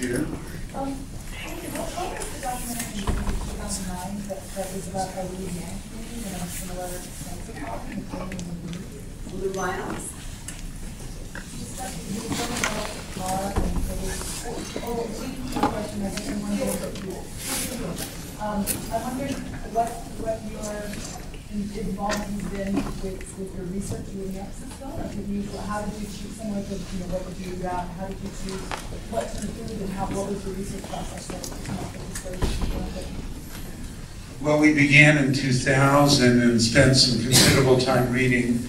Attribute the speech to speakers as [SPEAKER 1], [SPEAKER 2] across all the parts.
[SPEAKER 1] computer.
[SPEAKER 2] What was the documentary in 2009 that was about how we managed and a similar
[SPEAKER 3] Blue Lions?
[SPEAKER 2] I wondered what your involvement has been with your research doing the episodes film. How did you choose some of the, what did you do about, how did you choose what to include and what was your research process to come up with the stories?
[SPEAKER 1] Well, we began in 2000 and spent some considerable time reading.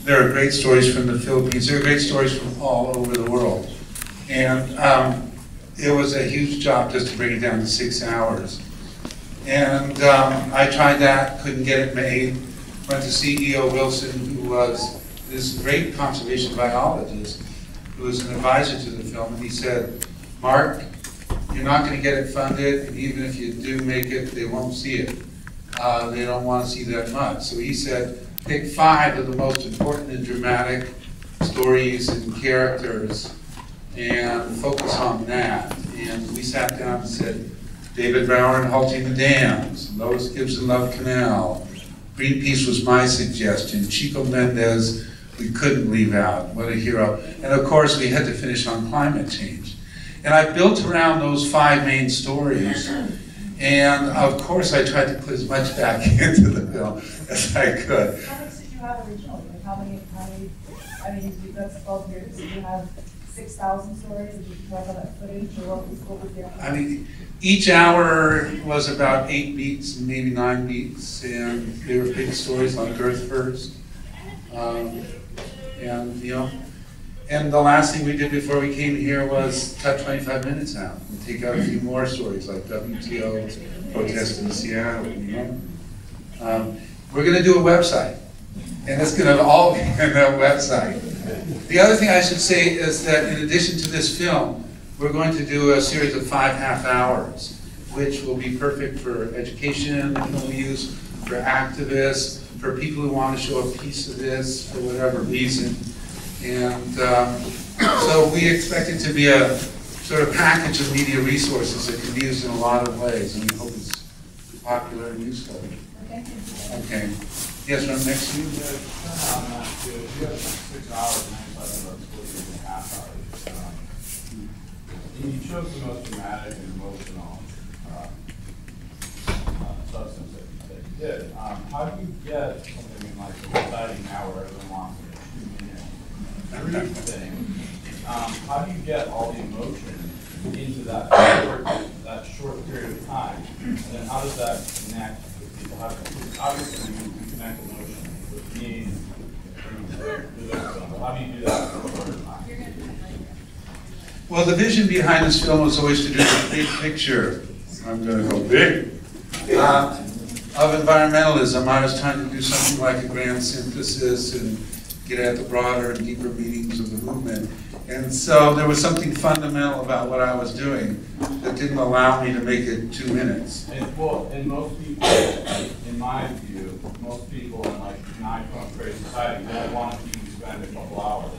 [SPEAKER 1] There are great stories from the Philippines. There are great stories from all over the world. And it was a huge job just to bring it down to 6 hours. And I tried that, couldn't get it made. Went to CEO Wilson, who was this great conservation biologist, who was an advisor to the film, and he said, Mark, you're not going to get it funded, and even if you do make it, they won't see it. They don't want to see that much. So he said, pick 5 of the most important and dramatic stories and characters and focus on that. And we sat down and said, David Brower and Halting the Dams, Lois Gibbs and Love Canal, Greenpeace was my suggestion, Chico Mendez we couldn't leave out, what a hero. And of course we had to finish on climate change. And I built around those 5 main stories, and of course I tried to put as much back into the film as I could.
[SPEAKER 2] How much did you have originally? Like how many, I mean, that's 12 years, did you have 6,000 stories? Did you talk about that footage, or what was the
[SPEAKER 1] I mean, each hour was about 8 beats, maybe 9 beats, and they were big stories like Earth First. And and the last thing we did before we came here was cut 25 minutes out and take out a few more stories like WTO, protest in Seattle, We're going to do a website, and it's going to all be on that website. The other thing I should say is that in addition to this film, we're going to do a series of 5 half-hours, which will be perfect for education, we'll use for activists, for people who want to show a piece of this for whatever reason. And so we expect it to be a sort of package of media resources that can be used in a lot of ways, and we hope it's popular and useful. Okay. Yes, right next to you.
[SPEAKER 4] You have 6 hours, 95 minutes, 48.5 hours. And you chose the most dramatic and emotional substance that you did. How do you get something like an exciting hour where everyone wants a 2-minute thing? How do you get all the emotion into that short period of time? And then how does that connect with people? Obviously, you connect emotion with me. How do you do that in a short time?
[SPEAKER 1] Well, the vision behind this film was always to do the big picture. I'm going to go big. Of environmentalism. I was trying to do something like a grand synthesis and get at the broader and deeper meanings of the movement. And so there was something fundamental about what I was doing that didn't allow me to make it 2 minutes.
[SPEAKER 4] And most people, in my view, most people in like an iPhone-crazy society don't want to see you spend a couple hours.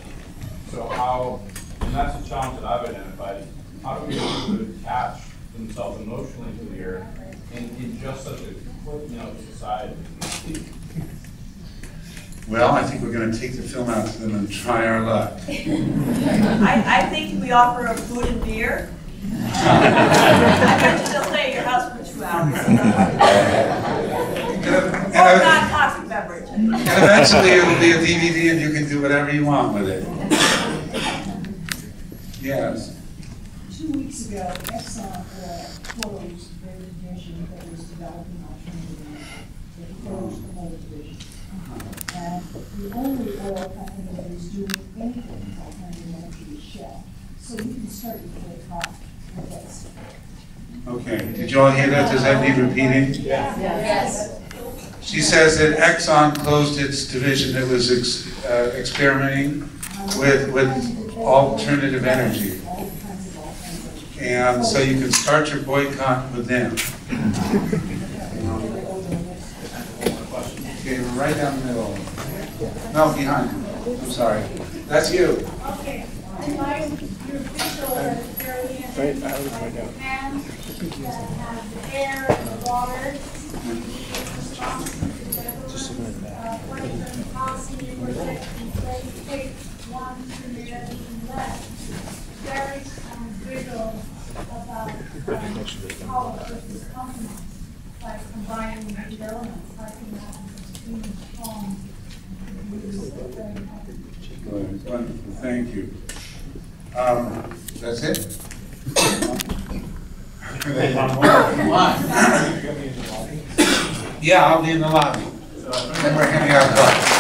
[SPEAKER 4] So how, and that's a challenge that I've identified, how do we get people to attach themselves emotionally to here in just such a quick, society?
[SPEAKER 1] Well, I think we're going to take the film out to them and try our luck.
[SPEAKER 3] I think we offer a food and beer. I bet you they'll stay at your house for 2 hours. Or non-toxic beverage.
[SPEAKER 1] And eventually it will be a DVD and you can do whatever you want with it. Yes.
[SPEAKER 2] 2 weeks ago, Exxon closed their division that was developing alternative energy. They closed the whole division. And the only oil company that is doing anything with alternative energy is Shell. So you can start before the top with this.
[SPEAKER 1] Okay. Did you all hear that? Does that need repeating?
[SPEAKER 2] Yes.
[SPEAKER 1] She says that Exxon closed its division that was experimenting with alternative energy. And so you can start your boycott with them. Okay, right down the middle. No, behind you. I'm sorry. That's you.
[SPEAKER 2] Okay. Your official at the very end
[SPEAKER 5] Right, I would find out.
[SPEAKER 6] Hands that have the air and the water, and the response to what is the policy you project in place, take 1 to maybe less. Very brittle about how versus compromise by combining the elements, I think that's extremely strong.
[SPEAKER 1] Wonderful, thank you. That's it? Yeah, I'll be in the lobby. And we're handing out cards.